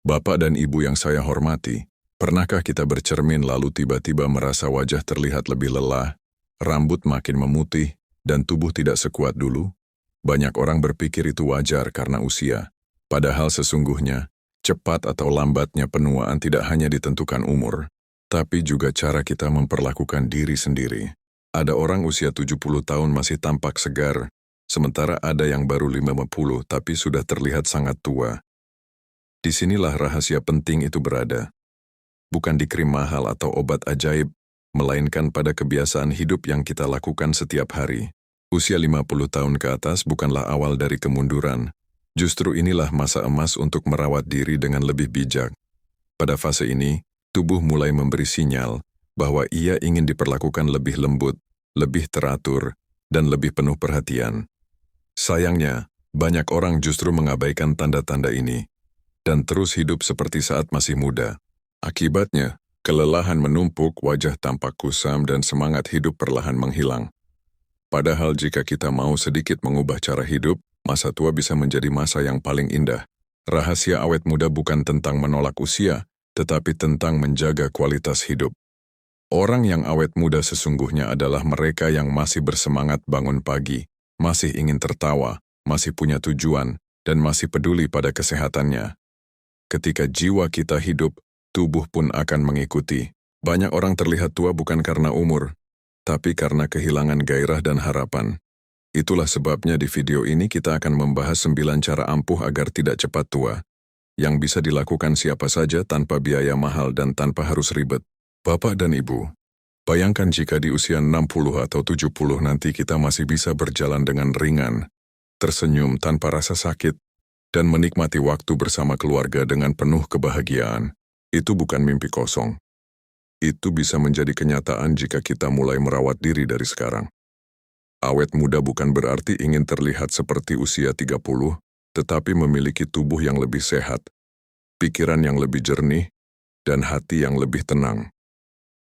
Bapak dan Ibu yang saya hormati, pernahkah kita bercermin lalu tiba-tiba merasa wajah terlihat lebih lelah, rambut makin memutih, dan tubuh tidak sekuat dulu? Banyak orang berpikir itu wajar karena usia. Padahal sesungguhnya, cepat atau lambatnya penuaan tidak hanya ditentukan umur, tapi juga cara kita memperlakukan diri sendiri. Ada orang usia 70 tahun masih tampak segar, sementara ada yang baru 50 tapi sudah terlihat sangat tua. Disinilah rahasia penting itu berada. Bukan di krim mahal atau obat ajaib, melainkan pada kebiasaan hidup yang kita lakukan setiap hari. Usia 50 tahun ke atas bukanlah awal dari kemunduran. Justru inilah masa emas untuk merawat diri dengan lebih bijak. Pada fase ini, tubuh mulai memberi sinyal bahwa ia ingin diperlakukan lebih lembut, lebih teratur, dan lebih penuh perhatian. Sayangnya, banyak orang justru mengabaikan tanda-tanda ini dan terus hidup seperti saat masih muda. Akibatnya, kelelahan menumpuk, wajah tampak kusam, dan semangat hidup perlahan menghilang. Padahal jika kita mau sedikit mengubah cara hidup, masa tua bisa menjadi masa yang paling indah. Rahasia awet muda bukan tentang menolak usia, tetapi tentang menjaga kualitas hidup. Orang yang awet muda sesungguhnya adalah mereka yang masih bersemangat bangun pagi, masih ingin tertawa, masih punya tujuan, dan masih peduli pada kesehatannya. Ketika jiwa kita hidup, tubuh pun akan mengikuti. Banyak orang terlihat tua bukan karena umur, tapi karena kehilangan gairah dan harapan. Itulah sebabnya di video ini kita akan membahas 9 cara ampuh agar tidak cepat tua, yang bisa dilakukan siapa saja tanpa biaya mahal dan tanpa harus ribet. Bapak dan Ibu, bayangkan jika di usia 60 atau 70 nanti kita masih bisa berjalan dengan ringan, tersenyum tanpa rasa sakit, dan menikmati waktu bersama keluarga dengan penuh kebahagiaan. Itu bukan mimpi kosong. Itu bisa menjadi kenyataan jika kita mulai merawat diri dari sekarang. Awet muda bukan berarti ingin terlihat seperti usia 30, tetapi memiliki tubuh yang lebih sehat, pikiran yang lebih jernih, dan hati yang lebih tenang.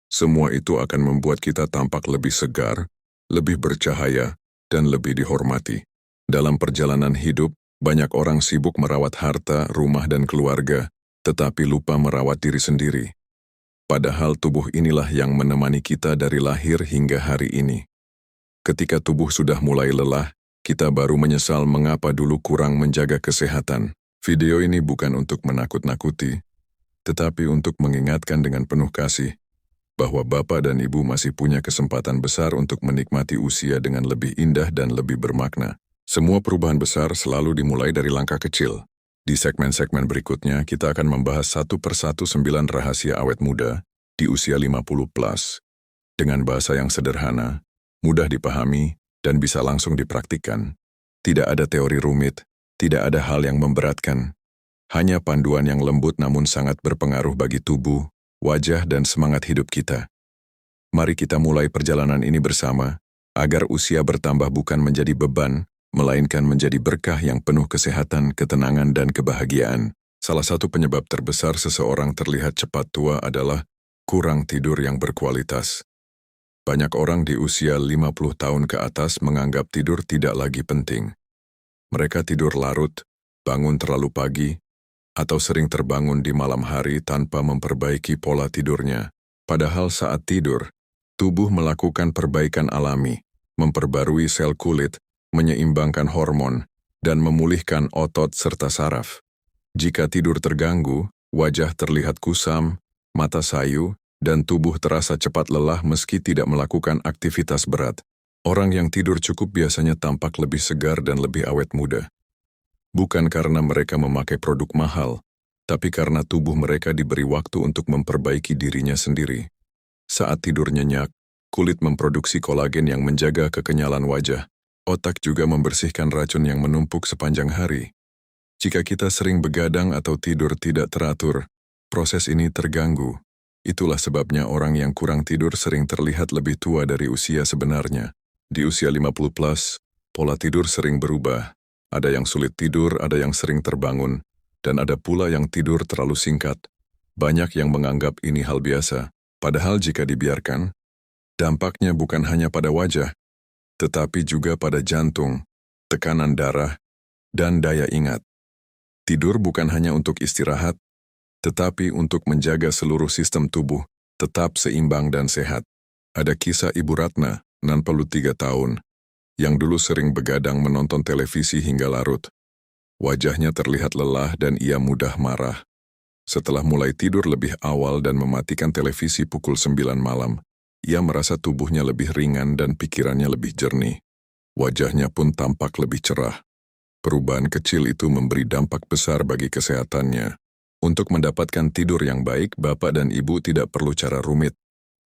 Semua itu akan membuat kita tampak lebih segar, lebih bercahaya, dan lebih dihormati. Dalam perjalanan hidup, banyak orang sibuk merawat harta, rumah, dan keluarga, tetapi lupa merawat diri sendiri. Padahal tubuh inilah yang menemani kita dari lahir hingga hari ini. Ketika tubuh sudah mulai lelah, kita baru menyesal mengapa dulu kurang menjaga kesehatan. Video ini bukan untuk menakut-nakuti, tetapi untuk mengingatkan dengan penuh kasih bahwa Bapak dan Ibu masih punya kesempatan besar untuk menikmati usia dengan lebih indah dan lebih bermakna. Semua perubahan besar selalu dimulai dari langkah kecil. Di segmen-segmen berikutnya, kita akan membahas satu persatu 9 rahasia awet muda di usia 50+, dengan bahasa yang sederhana, mudah dipahami, dan bisa langsung dipraktikkan. Tidak ada teori rumit, tidak ada hal yang memberatkan. Hanya panduan yang lembut namun sangat berpengaruh bagi tubuh, wajah, dan semangat hidup kita. Mari kita mulai perjalanan ini bersama, agar usia bertambah bukan menjadi beban, melainkan menjadi berkah yang penuh kesehatan, ketenangan, dan kebahagiaan. Salah satu penyebab terbesar seseorang terlihat cepat tua adalah kurang tidur yang berkualitas. Banyak orang di usia 50 tahun ke atas menganggap tidur tidak lagi penting. Mereka tidur larut, bangun terlalu pagi, atau sering terbangun di malam hari tanpa memperbaiki pola tidurnya. Padahal saat tidur, tubuh melakukan perbaikan alami, memperbarui sel kulit, menyeimbangkan hormon, dan memulihkan otot serta saraf. Jika tidur terganggu, wajah terlihat kusam, mata sayu, dan tubuh terasa cepat lelah meski tidak melakukan aktivitas berat. Orang yang tidur cukup biasanya tampak lebih segar dan lebih awet muda. Bukan karena mereka memakai produk mahal, tapi karena tubuh mereka diberi waktu untuk memperbaiki dirinya sendiri. Saat tidur nyenyak, kulit memproduksi kolagen yang menjaga kekenyalan wajah. Otak juga membersihkan racun yang menumpuk sepanjang hari. Jika kita sering begadang atau tidur tidak teratur, proses ini terganggu. Itulah sebabnya orang yang kurang tidur sering terlihat lebih tua dari usia sebenarnya. Di usia 50+, pola tidur sering berubah. Ada yang sulit tidur, ada yang sering terbangun, dan ada pula yang tidur terlalu singkat. Banyak yang menganggap ini hal biasa, padahal jika dibiarkan, dampaknya bukan hanya pada wajah, tetapi juga pada jantung, tekanan darah, dan daya ingat. Tidur bukan hanya untuk istirahat, Tetapi untuk menjaga seluruh sistem tubuh tetap seimbang dan sehat. Ada kisah Ibu Ratna, 63 tahun, yang dulu sering begadang menonton televisi hingga larut. Wajahnya terlihat lelah dan ia mudah marah. Setelah mulai tidur lebih awal dan mematikan televisi pukul 9 malam, ia merasa tubuhnya lebih ringan dan pikirannya lebih jernih. Wajahnya pun tampak lebih cerah. Perubahan kecil itu memberi dampak besar bagi kesehatannya. Untuk mendapatkan tidur yang baik, Bapak dan Ibu tidak perlu cara rumit.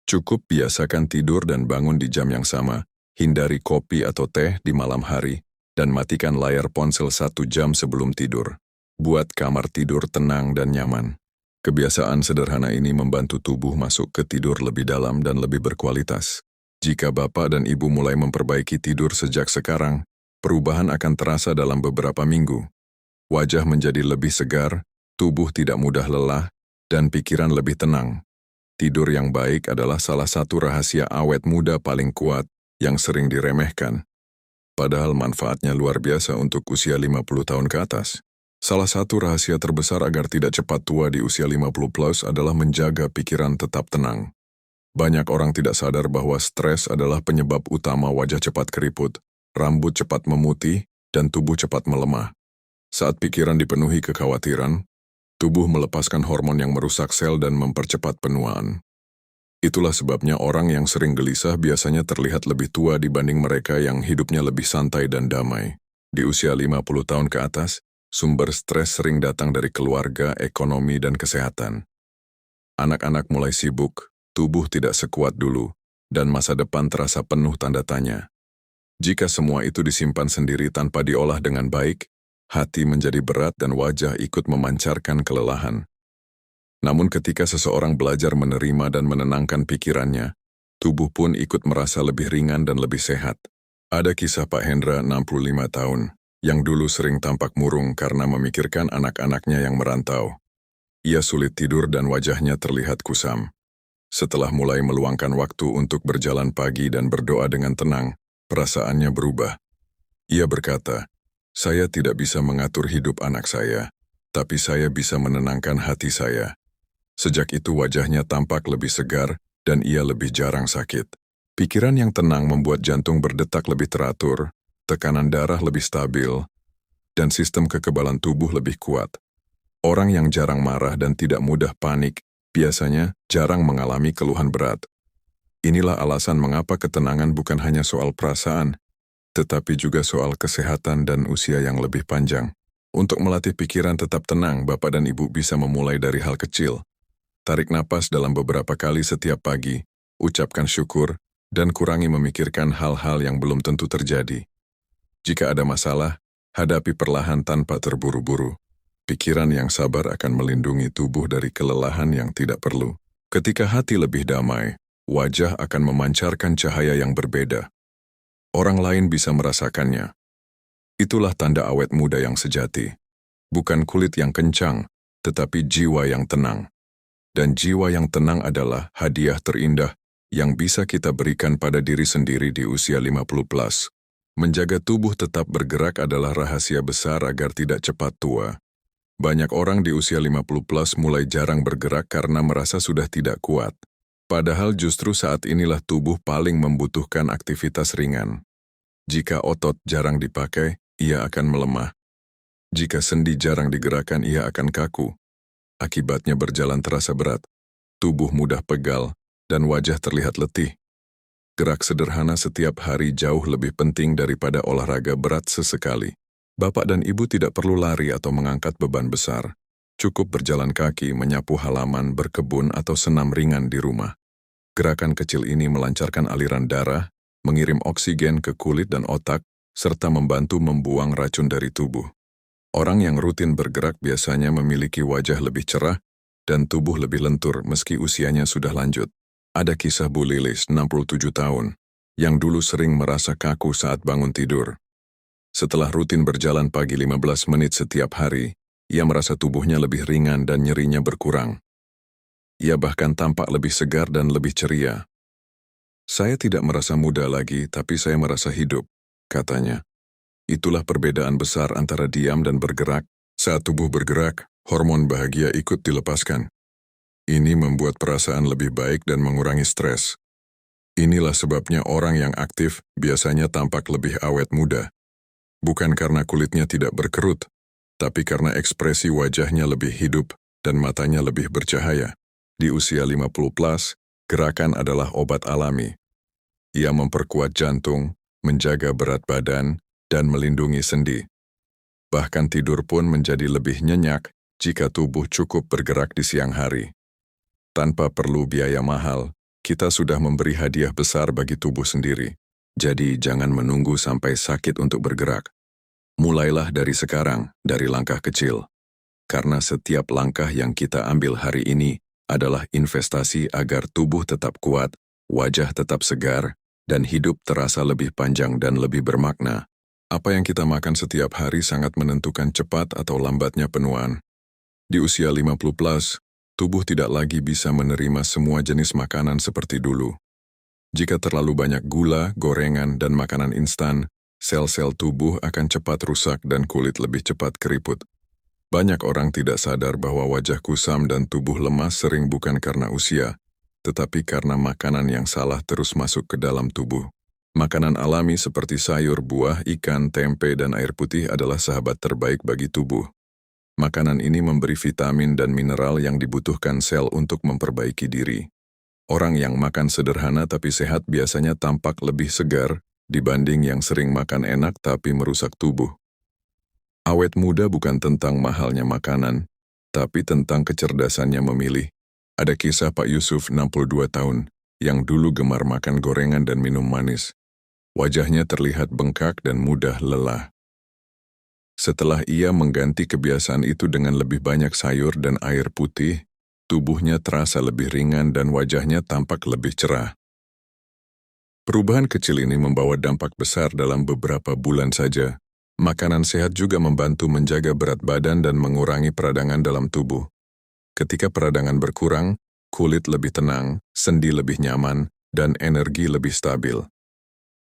Cukup biasakan tidur dan bangun di jam yang sama, hindari kopi atau teh di malam hari, dan matikan layar ponsel 1 jam sebelum tidur. Buat kamar tidur tenang dan nyaman. Kebiasaan sederhana ini membantu tubuh masuk ke tidur lebih dalam dan lebih berkualitas. Jika Bapak dan Ibu mulai memperbaiki tidur sejak sekarang, perubahan akan terasa dalam beberapa minggu. Wajah menjadi lebih segar, tubuh tidak mudah lelah, dan pikiran lebih tenang. Tidur yang baik adalah salah satu rahasia awet muda paling kuat yang sering diremehkan. Padahal manfaatnya luar biasa untuk usia 50 tahun ke atas. Salah satu rahasia terbesar agar tidak cepat tua di usia 50 plus adalah menjaga pikiran tetap tenang. Banyak orang tidak sadar bahwa stres adalah penyebab utama wajah cepat keriput, rambut cepat memutih, dan tubuh cepat melemah. Saat pikiran dipenuhi kekhawatiran, tubuh melepaskan hormon yang merusak sel dan mempercepat penuaan. Itulah sebabnya orang yang sering gelisah biasanya terlihat lebih tua dibanding mereka yang hidupnya lebih santai dan damai. Di usia 50 tahun ke atas, sumber stres sering datang dari keluarga, ekonomi, dan kesehatan. Anak-anak mulai sibuk, tubuh tidak sekuat dulu, dan masa depan terasa penuh tanda tanya. Jika semua itu disimpan sendiri tanpa diolah dengan baik, hati menjadi berat dan wajah ikut memancarkan kelelahan. Namun ketika seseorang belajar menerima dan menenangkan pikirannya, tubuh pun ikut merasa lebih ringan dan lebih sehat. Ada kisah Pak Hendra, 65 tahun, yang dulu sering tampak murung karena memikirkan anak-anaknya yang merantau. Ia sulit tidur dan wajahnya terlihat kusam. Setelah mulai meluangkan waktu untuk berjalan pagi dan berdoa dengan tenang, perasaannya berubah. Ia berkata, "Saya tidak bisa mengatur hidup anak saya, tapi saya bisa menenangkan hati saya." Sejak itu wajahnya tampak lebih segar dan ia lebih jarang sakit. Pikiran yang tenang membuat jantung berdetak lebih teratur, tekanan darah lebih stabil, dan sistem kekebalan tubuh lebih kuat. Orang yang jarang marah dan tidak mudah panik biasanya jarang mengalami keluhan berat. Inilah alasan mengapa ketenangan bukan hanya soal perasaan, tetapi juga soal kesehatan dan usia yang lebih panjang. Untuk melatih pikiran tetap tenang, Bapak dan Ibu bisa memulai dari hal kecil. Tarik napas dalam beberapa kali setiap pagi, ucapkan syukur, dan kurangi memikirkan hal-hal yang belum tentu terjadi. Jika ada masalah, hadapi perlahan tanpa terburu-buru. Pikiran yang sabar akan melindungi tubuh dari kelelahan yang tidak perlu. Ketika hati lebih damai, wajah akan memancarkan cahaya yang berbeda. Orang lain bisa merasakannya. Itulah tanda awet muda yang sejati. Bukan kulit yang kencang, tetapi jiwa yang tenang. Dan jiwa yang tenang adalah hadiah terindah yang bisa kita berikan pada diri sendiri di usia 50 plus. Menjaga tubuh tetap bergerak adalah rahasia besar agar tidak cepat tua. Banyak orang di usia 50 plus mulai jarang bergerak karena merasa sudah tidak kuat. Padahal justru saat inilah tubuh paling membutuhkan aktivitas ringan. Jika otot jarang dipakai, ia akan melemah. Jika sendi jarang digerakkan, ia akan kaku. Akibatnya berjalan terasa berat, tubuh mudah pegal, dan wajah terlihat letih. Gerak sederhana setiap hari jauh lebih penting daripada olahraga berat sesekali. Bapak dan Ibu tidak perlu lari atau mengangkat beban besar. Cukup berjalan kaki, menyapu halaman, berkebun, atau senam ringan di rumah. Gerakan kecil ini melancarkan aliran darah, mengirim oksigen ke kulit dan otak, serta membantu membuang racun dari tubuh. Orang yang rutin bergerak biasanya memiliki wajah lebih cerah dan tubuh lebih lentur meski usianya sudah lanjut. Ada kisah Bu Lilis, 67 tahun, yang dulu sering merasa kaku saat bangun tidur. Setelah rutin berjalan pagi 15 menit setiap hari, ia merasa tubuhnya lebih ringan dan nyerinya berkurang. Ia bahkan tampak lebih segar dan lebih ceria. "Saya tidak merasa muda lagi, tapi saya merasa hidup," katanya. Itulah perbedaan besar antara diam dan bergerak. Saat tubuh bergerak, Hormon bahagia ikut dilepaskan. Ini membuat perasaan lebih baik dan mengurangi stres. Inilah sebabnya orang yang aktif biasanya tampak lebih awet muda. Bukan karena kulitnya tidak berkerut, tapi karena ekspresi wajahnya lebih hidup dan matanya lebih bercahaya. Di usia 50 plus, gerakan adalah obat alami. Ia memperkuat jantung, menjaga berat badan, dan melindungi sendi. Bahkan tidur pun menjadi lebih nyenyak jika tubuh cukup bergerak di siang hari. Tanpa perlu biaya mahal, kita sudah memberi hadiah besar bagi tubuh sendiri. Jadi jangan menunggu sampai sakit untuk bergerak. Mulailah dari sekarang, dari langkah kecil. Karena setiap langkah yang kita ambil hari ini adalah investasi agar tubuh tetap kuat, wajah tetap segar, dan hidup terasa lebih panjang dan lebih bermakna. Apa yang kita makan setiap hari sangat menentukan cepat atau lambatnya penuaan. Di usia 50 plus, tubuh tidak lagi bisa menerima semua jenis makanan seperti dulu. Jika terlalu banyak gula, gorengan, dan makanan instan, sel-sel tubuh akan cepat rusak dan kulit lebih cepat keriput. Banyak orang tidak sadar bahwa wajah kusam dan tubuh lemas sering bukan karena usia, tetapi karena makanan yang salah terus masuk ke dalam tubuh. Makanan alami seperti sayur, buah, ikan, tempe, dan air putih adalah sahabat terbaik bagi tubuh. Makanan ini memberi vitamin dan mineral yang dibutuhkan sel untuk memperbaiki diri. Orang yang makan sederhana tapi sehat biasanya tampak lebih segar dibanding yang sering makan enak tapi merusak tubuh. Awet muda bukan tentang mahalnya makanan, tapi tentang kecerdasannya memilih. Ada kisah Pak Yusuf, 62 tahun, yang dulu gemar makan gorengan dan minum manis. Wajahnya terlihat bengkak dan mudah lelah. Setelah ia mengganti kebiasaan itu dengan lebih banyak sayur dan air putih, tubuhnya terasa lebih ringan dan wajahnya tampak lebih cerah. Perubahan kecil ini membawa dampak besar dalam beberapa bulan saja. Makanan sehat juga membantu menjaga berat badan dan mengurangi peradangan dalam tubuh. Ketika peradangan berkurang, kulit lebih tenang, sendi lebih nyaman, dan energi lebih stabil.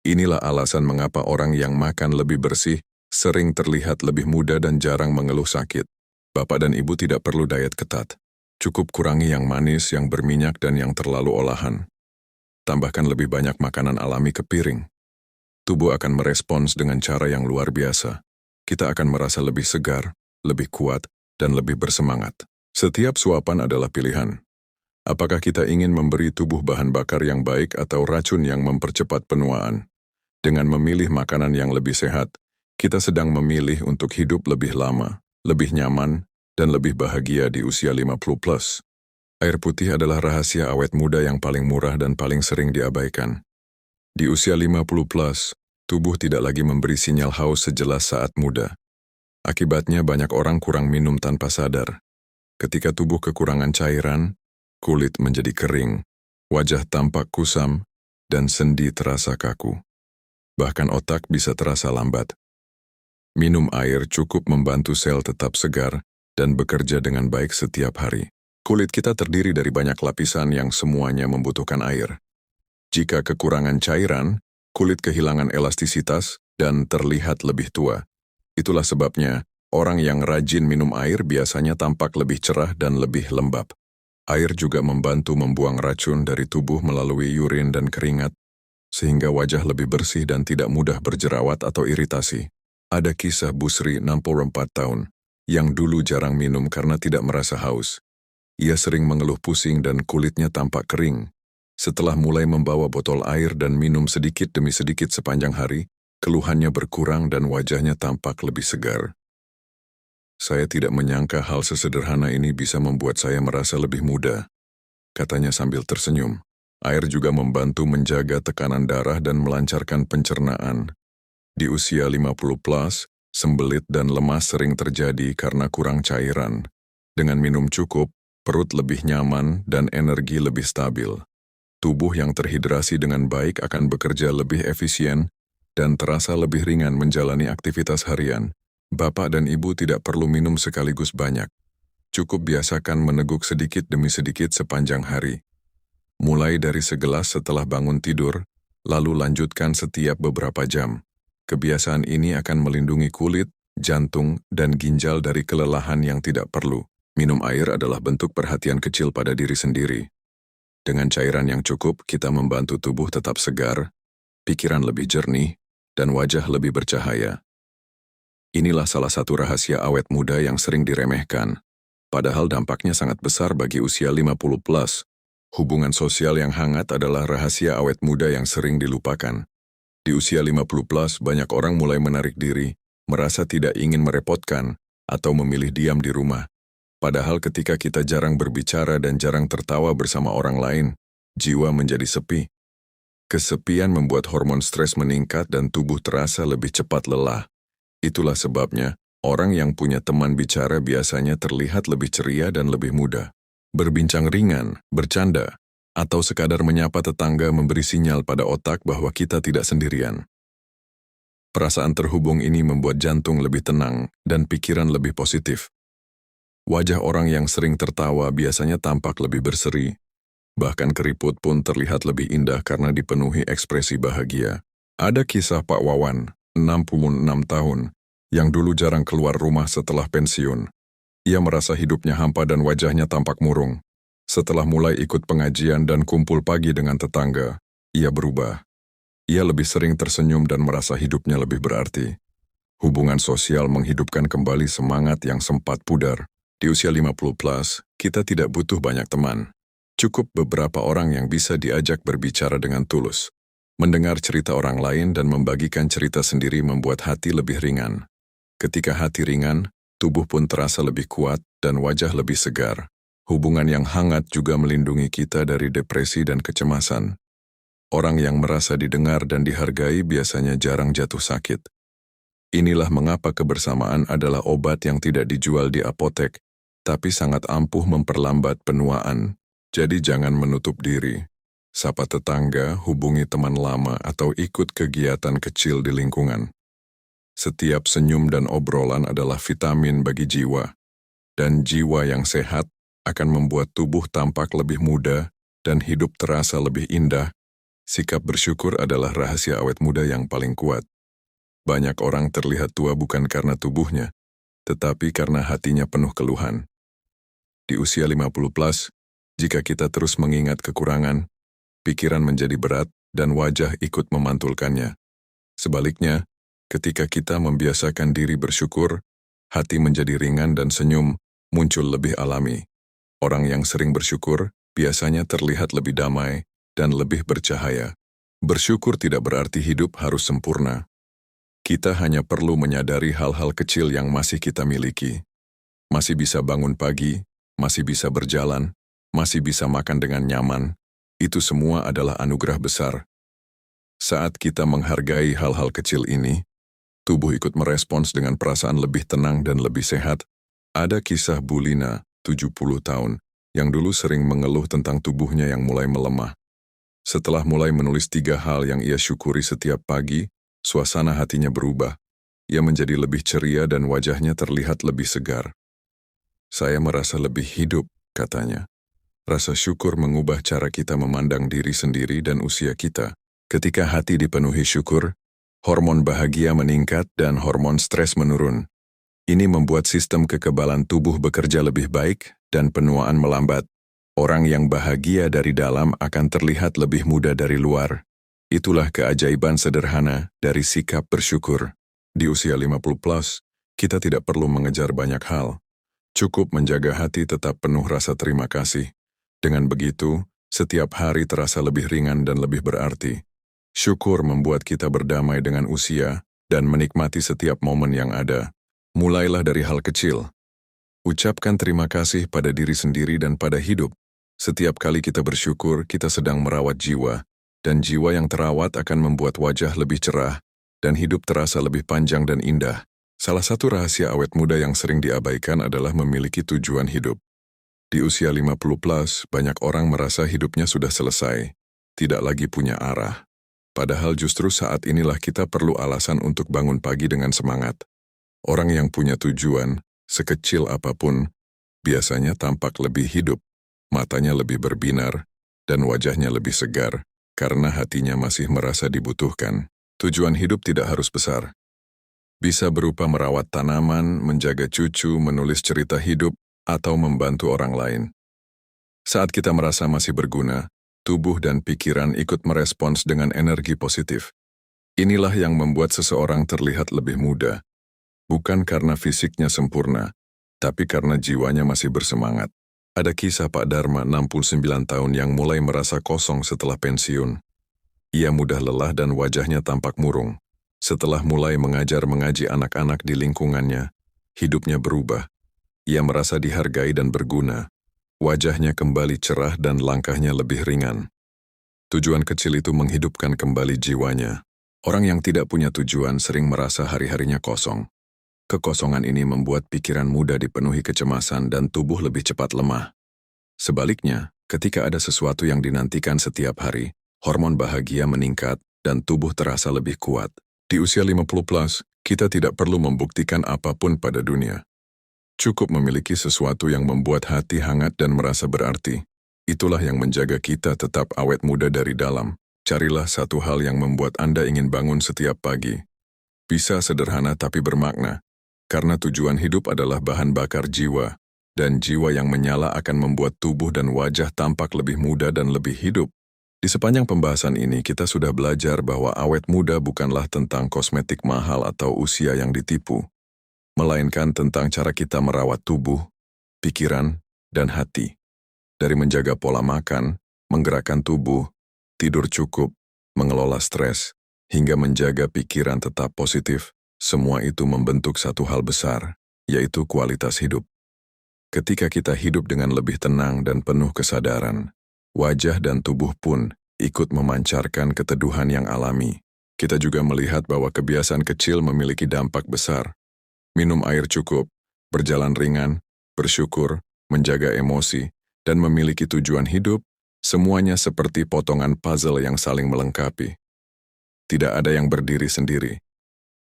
Inilah alasan mengapa orang yang makan lebih bersih sering terlihat lebih muda dan jarang mengeluh sakit. Bapak dan ibu tidak perlu diet ketat. Cukup kurangi yang manis, yang berminyak, dan yang terlalu olahan. Tambahkan lebih banyak makanan alami ke piring. Tubuh akan merespons dengan cara yang luar biasa. Kita akan merasa lebih segar, lebih kuat, dan lebih bersemangat. Setiap suapan adalah pilihan. Apakah kita ingin memberi tubuh bahan bakar yang baik atau racun yang mempercepat penuaan? Dengan memilih makanan yang lebih sehat, kita sedang memilih untuk hidup lebih lama, lebih nyaman, dan lebih bahagia di usia 50 plus. Air putih adalah rahasia awet muda yang paling murah dan paling sering diabaikan. Di usia 50 plus, tubuh tidak lagi memberi sinyal haus sejelas saat muda. Akibatnya banyak orang kurang minum tanpa sadar. Ketika tubuh kekurangan cairan, kulit menjadi kering, wajah tampak kusam, dan sendi terasa kaku. Bahkan otak bisa terasa lambat. Minum air cukup membantu sel tetap segar dan bekerja dengan baik setiap hari. Kulit kita terdiri dari banyak lapisan yang semuanya membutuhkan air. Jika kekurangan cairan, kulit kehilangan elastisitas dan terlihat lebih tua. Itulah sebabnya, orang yang rajin minum air biasanya tampak lebih cerah dan lebih lembab. Air juga membantu membuang racun dari tubuh melalui urin dan keringat, sehingga wajah lebih bersih dan tidak mudah berjerawat atau iritasi. Ada kisah Bu Sri, 64 tahun, yang dulu jarang minum karena tidak merasa haus. Ia sering mengeluh pusing dan kulitnya tampak kering. Setelah mulai membawa botol air dan minum sedikit demi sedikit sepanjang hari, keluhannya berkurang dan wajahnya tampak lebih segar. Saya tidak menyangka hal sesederhana ini bisa membuat saya merasa lebih muda, katanya sambil tersenyum. Air juga membantu menjaga tekanan darah dan melancarkan pencernaan. Di usia 50 plus, sembelit dan lemas sering terjadi karena kurang cairan. Dengan minum cukup, perut lebih nyaman dan energi lebih stabil. Tubuh yang terhidrasi dengan baik akan bekerja lebih efisien dan terasa lebih ringan menjalani aktivitas harian. Bapak dan ibu tidak perlu minum sekaligus banyak. Cukup biasakan meneguk sedikit demi sedikit sepanjang hari. Mulai dari segelas setelah bangun tidur, lalu lanjutkan setiap beberapa jam. Kebiasaan ini akan melindungi kulit, jantung, dan ginjal dari kelelahan yang tidak perlu. Minum air adalah bentuk perhatian kecil pada diri sendiri. Dengan cairan yang cukup, kita membantu tubuh tetap segar, pikiran lebih jernih, dan wajah lebih bercahaya. Inilah salah satu rahasia awet muda yang sering diremehkan, padahal dampaknya sangat besar bagi usia 50 plus. Hubungan sosial yang hangat adalah rahasia awet muda yang sering dilupakan. Di usia 50 plus, banyak orang mulai menarik diri, merasa tidak ingin merepotkan, atau memilih diam di rumah. Padahal ketika kita jarang berbicara dan jarang tertawa bersama orang lain, jiwa menjadi sepi. Kesepian membuat hormon stres meningkat dan tubuh terasa lebih cepat lelah. Itulah sebabnya, orang yang punya teman bicara biasanya terlihat lebih ceria dan lebih muda. Berbincang ringan, bercanda, atau sekadar menyapa tetangga memberi sinyal pada otak bahwa kita tidak sendirian. Perasaan terhubung ini membuat jantung lebih tenang dan pikiran lebih positif. Wajah orang yang sering tertawa biasanya tampak lebih berseri. Bahkan keriput pun terlihat lebih indah karena dipenuhi ekspresi bahagia. Ada kisah Pak Wawan, 66 tahun, yang dulu jarang keluar rumah setelah pensiun. Ia merasa hidupnya hampa dan wajahnya tampak murung. Setelah mulai ikut pengajian dan kumpul pagi dengan tetangga, ia berubah. Ia lebih sering tersenyum dan merasa hidupnya lebih berarti. Hubungan sosial menghidupkan kembali semangat yang sempat pudar. Di usia 50 plus, kita tidak butuh banyak teman. Cukup beberapa orang yang bisa diajak berbicara dengan tulus. Mendengar cerita orang lain dan membagikan cerita sendiri membuat hati lebih ringan. Ketika hati ringan, tubuh pun terasa lebih kuat dan wajah lebih segar. Hubungan yang hangat juga melindungi kita dari depresi dan kecemasan. Orang yang merasa didengar dan dihargai biasanya jarang jatuh sakit. Inilah mengapa kebersamaan adalah obat yang tidak dijual di apotek, tapi sangat ampuh memperlambat penuaan. Jadi jangan menutup diri. Sapa tetangga, hubungi teman lama, atau ikut kegiatan kecil di lingkungan. Setiap senyum dan obrolan adalah vitamin bagi jiwa. Dan jiwa yang sehat akan membuat tubuh tampak lebih muda dan hidup terasa lebih indah. Sikap bersyukur adalah rahasia awet muda yang paling kuat. Banyak orang terlihat tua bukan karena tubuhnya, tetapi karena hatinya penuh keluhan. Di usia 50 plus, jika kita terus mengingat kekurangan, pikiran menjadi berat dan wajah ikut memantulkannya. Sebaliknya, ketika kita membiasakan diri bersyukur, hati menjadi ringan dan senyum muncul lebih alami. Orang yang sering bersyukur biasanya terlihat lebih damai dan lebih bercahaya. Bersyukur tidak berarti hidup harus sempurna. Kita hanya perlu menyadari hal-hal kecil yang masih kita miliki. Masih bisa bangun pagi, masih bisa berjalan, masih bisa makan dengan nyaman. Itu semua adalah anugerah besar. Saat kita menghargai hal-hal kecil ini, tubuh ikut merespons dengan perasaan lebih tenang dan lebih sehat. Ada kisah Bu Lina, 70 tahun, yang dulu sering mengeluh tentang tubuhnya yang mulai melemah. Setelah mulai menulis 3 hal yang ia syukuri setiap pagi, suasana hatinya berubah. Ia menjadi lebih ceria dan wajahnya terlihat lebih segar. Saya merasa lebih hidup, katanya. Rasa syukur mengubah cara kita memandang diri sendiri dan usia kita. Ketika hati dipenuhi syukur, hormon bahagia meningkat dan hormon stres menurun. Ini membuat sistem kekebalan tubuh bekerja lebih baik dan penuaan melambat. Orang yang bahagia dari dalam akan terlihat lebih muda dari luar. Itulah keajaiban sederhana dari sikap bersyukur. Di usia 50 plus, kita tidak perlu mengejar banyak hal. Cukup menjaga hati tetap penuh rasa terima kasih. Dengan begitu, setiap hari terasa lebih ringan dan lebih berarti. Syukur membuat kita berdamai dengan usia dan menikmati setiap momen yang ada. Mulailah dari hal kecil. Ucapkan terima kasih pada diri sendiri dan pada hidup. Setiap kali kita bersyukur, kita sedang merawat jiwa, dan jiwa yang terawat akan membuat wajah lebih cerah, dan hidup terasa lebih panjang dan indah. Salah satu rahasia awet muda yang sering diabaikan adalah memiliki tujuan hidup. Di usia 50 plus, banyak orang merasa hidupnya sudah selesai, tidak lagi punya arah. Padahal justru saat inilah kita perlu alasan untuk bangun pagi dengan semangat. Orang yang punya tujuan, sekecil apapun, biasanya tampak lebih hidup, matanya lebih berbinar, dan wajahnya lebih segar, karena hatinya masih merasa dibutuhkan. Tujuan hidup tidak harus besar. Bisa berupa merawat tanaman, menjaga cucu, menulis cerita hidup, atau membantu orang lain. Saat kita merasa masih berguna, tubuh dan pikiran ikut merespons dengan energi positif. Inilah yang membuat seseorang terlihat lebih muda, bukan karena fisiknya sempurna, tapi karena jiwanya masih bersemangat. Ada kisah Pak Dharma 69 tahun yang mulai merasa kosong setelah pensiun. Ia mudah lelah dan wajahnya tampak murung. Setelah mulai mengaji anak-anak di lingkungannya, hidupnya berubah. Ia merasa dihargai dan berguna. Wajahnya kembali cerah dan langkahnya lebih ringan. Tujuan kecil itu menghidupkan kembali jiwanya. Orang yang tidak punya tujuan sering merasa hari-harinya kosong. Kekosongan ini membuat pikiran mudah dipenuhi kecemasan dan tubuh lebih cepat lemah. Sebaliknya, ketika ada sesuatu yang dinantikan setiap hari, hormon bahagia meningkat dan tubuh terasa lebih kuat. Di usia 50+, kita tidak perlu membuktikan apapun pada dunia. Cukup memiliki sesuatu yang membuat hati hangat dan merasa berarti. Itulah yang menjaga kita tetap awet muda dari dalam. Carilah satu hal yang membuat Anda ingin bangun setiap pagi. Bisa sederhana tapi bermakna, karena tujuan hidup adalah bahan bakar jiwa, dan jiwa yang menyala akan membuat tubuh dan wajah tampak lebih muda dan lebih hidup. Di sepanjang pembahasan ini, kita sudah belajar bahwa awet muda bukanlah tentang kosmetik mahal atau usia yang ditipu, melainkan tentang cara kita merawat tubuh, pikiran, dan hati. Dari menjaga pola makan, menggerakkan tubuh, tidur cukup, mengelola stres, hingga menjaga pikiran tetap positif, semua itu membentuk satu hal besar, yaitu kualitas hidup. Ketika kita hidup dengan lebih tenang dan penuh kesadaran, wajah dan tubuh pun ikut memancarkan keteduhan yang alami. Kita juga melihat bahwa kebiasaan kecil memiliki dampak besar. Minum air cukup, berjalan ringan, bersyukur, menjaga emosi, dan memiliki tujuan hidup, semuanya seperti potongan puzzle yang saling melengkapi. Tidak ada yang berdiri sendiri.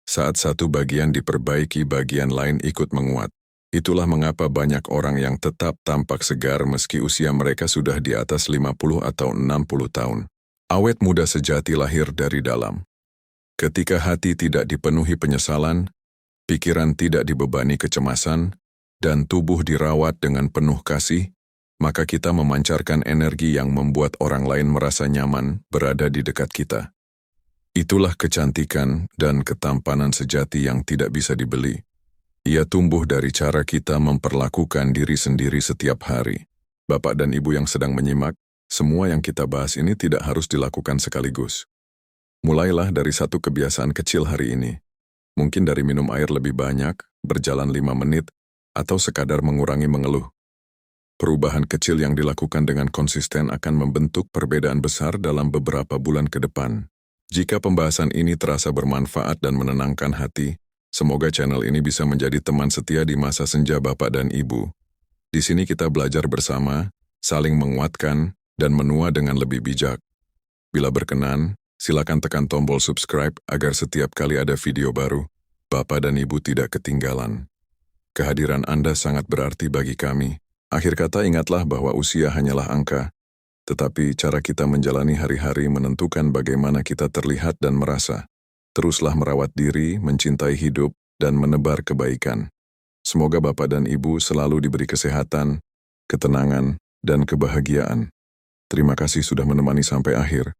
Saat satu bagian diperbaiki, bagian lain ikut menguat. Itulah mengapa banyak orang yang tetap tampak segar meski usia mereka sudah di atas 50 atau 60 tahun. Awet muda sejati lahir dari dalam. Ketika hati tidak dipenuhi penyesalan, pikiran tidak dibebani kecemasan, dan tubuh dirawat dengan penuh kasih, maka kita memancarkan energi yang membuat orang lain merasa nyaman berada di dekat kita. Itulah kecantikan dan ketampanan sejati yang tidak bisa dibeli. Ia tumbuh dari cara kita memperlakukan diri sendiri setiap hari. Bapak dan Ibu yang sedang menyimak, semua yang kita bahas ini tidak harus dilakukan sekaligus. Mulailah dari satu kebiasaan kecil hari ini. Mungkin dari minum air lebih banyak, berjalan 5 menit, atau sekadar mengurangi mengeluh. Perubahan kecil yang dilakukan dengan konsisten akan membentuk perbedaan besar dalam beberapa bulan ke depan. Jika pembahasan ini terasa bermanfaat dan menenangkan hati, semoga channel ini bisa menjadi teman setia di masa senja Bapak dan Ibu. Di sini kita belajar bersama, saling menguatkan, dan menua dengan lebih bijak. Bila berkenan, silakan tekan tombol subscribe agar setiap kali ada video baru, Bapak dan Ibu tidak ketinggalan. Kehadiran Anda sangat berarti bagi kami. Akhir kata, ingatlah bahwa usia hanyalah angka, tetapi cara kita menjalani hari-hari menentukan bagaimana kita terlihat dan merasa. Teruslah merawat diri, mencintai hidup, dan menebar kebaikan. Semoga Bapak dan Ibu selalu diberi kesehatan, ketenangan, dan kebahagiaan. Terima kasih sudah menemani sampai akhir.